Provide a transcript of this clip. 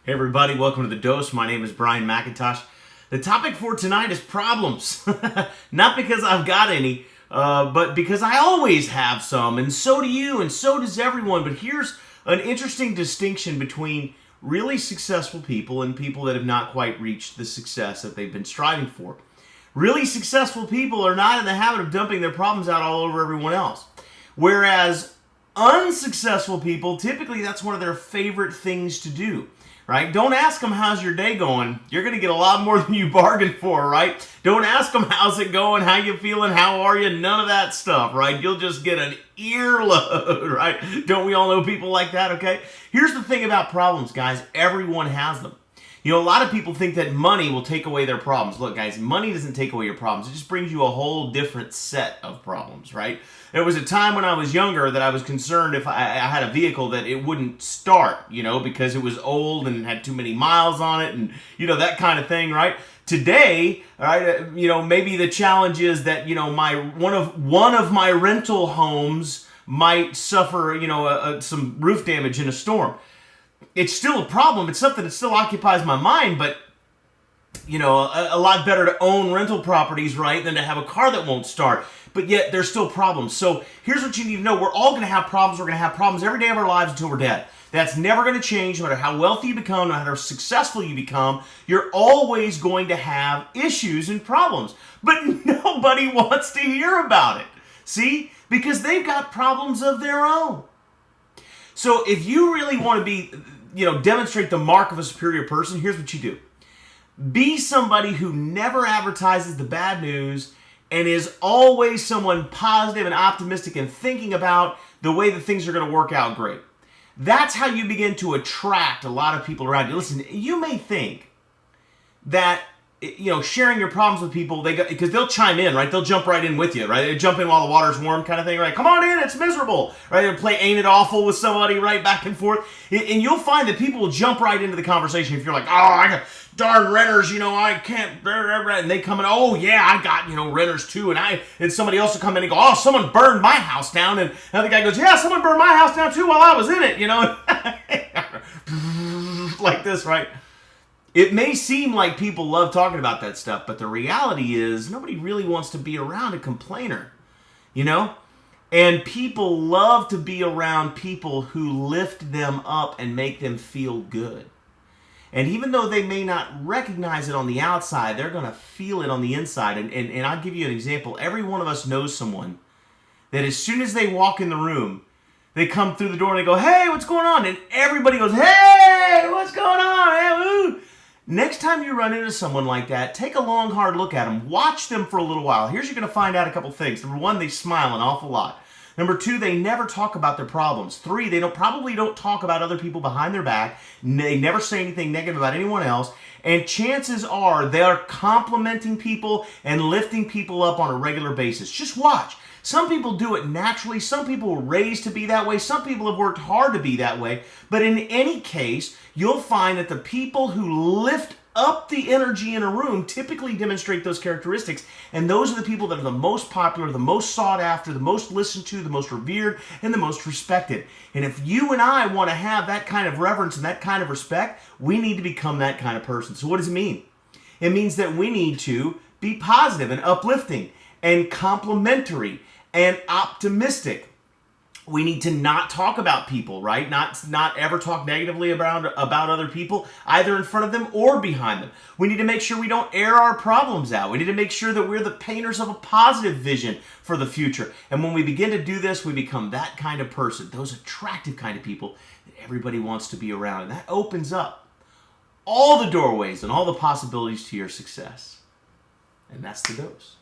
Hey everybody, welcome to The Dose. My name is Brian McIntosh. The topic for tonight is problems. Not because I've got any, but because I always have some, and so do you, and so does everyone. But here's an interesting distinction between really successful people and people that have not quite reached the success that they've been striving for. Really successful people are not in the habit of dumping their problems out all over everyone else. Whereas unsuccessful people, typically that's one of their favorite things to do. Right? Don't ask them how's your day going. You're going to get a lot more than you bargained for, right? Don't ask them how's it going, how you feeling, how are you, none of that stuff, right? You'll just get an earload, right? Don't we all know people like that, okay? Here's the thing about problems, guys. Everyone has them. You know, a lot of people think that money will take away their problems. Look, guys, money doesn't take away your problems. It just brings you a whole different set of problems, right? There was a time when I was younger that I was concerned if I had a vehicle that it wouldn't start, you know, because it was old and had too many miles on it and, you know, that kind of thing, right? Today, right, you know, maybe the challenge is that, you know, one of my rental homes might suffer, you know, some roof damage in a storm. It's still a problem. It's something that still occupies my mind, but, you know, a lot better to own rental properties, right, than to have a car that won't start. But yet, there's still problems. So here's what you need to know. We're all going to have problems. We're going to have problems every day of our lives until we're dead. That's never going to change. No matter how wealthy you become, no matter how successful you become, you're always going to have issues and problems. But nobody wants to hear about it. See? Because they've got problems of their own. So if you really want to be, you know, demonstrate the mark of a superior person, here's what you do. Be somebody who never advertises the bad news and is always someone positive and optimistic and thinking about the way that things are going to work out great. That's how you begin to attract a lot of people around you. Listen, you may think that, you know, sharing your problems with people, because they'll chime in, right? They'll jump right in with you, right? They jump in while the water's warm kind of thing, right? Come on in, it's miserable, right? They'll play Ain't It Awful with somebody, right? Back and forth. And you'll find that people will jump right into the conversation if you're like, oh, I got darn renters, you know, I can't, and they come in, oh yeah, I got, you know, renters too, and somebody else will come in and go, oh, someone burned my house down, and another guy goes, yeah, someone burned my house down too while I was in it, you know? Like this, right? It may seem like people love talking about that stuff, but the reality is nobody really wants to be around a complainer, you know? And people love to be around people who lift them up and make them feel good. And even though they may not recognize it on the outside, they're going to feel it on the inside. And I'll give you an example. Every one of us knows someone that as soon as they walk in the room, they come through the door and they go, hey, what's going on? And everybody goes, hey, what's going on? Hey, woo. Next time you run into someone like that, take a long, hard look at them. Watch them for a little while. Here's you're going to find out a couple things. Number one, they smile an awful lot. Number two, they never talk about their problems. Three, they probably don't talk about other people behind their back. They never say anything negative about anyone else. And chances are they are complimenting people and lifting people up on a regular basis. Just watch. Some people do it naturally. Some people were raised to be that way. Some people have worked hard to be that way. But in any case, you'll find that the people who lift up the energy in a room typically demonstrate those characteristics. And those are the people that are the most popular, the most sought after, the most listened to, the most revered, and the most respected. And if you and I want to have that kind of reverence and that kind of respect, we need to become that kind of person. So what does it mean? It means that we need to be positive and uplifting and complimentary and optimistic. We need to not talk about people, right? Not ever talk negatively about other people, either in front of them or behind them. We need to make sure we don't air our problems out. We need to make sure that we're the painters of a positive vision for the future. And when we begin to do this, we become that kind of person, those attractive kind of people that everybody wants to be around. And that opens up all the doorways and all the possibilities to your success. And that's the dose.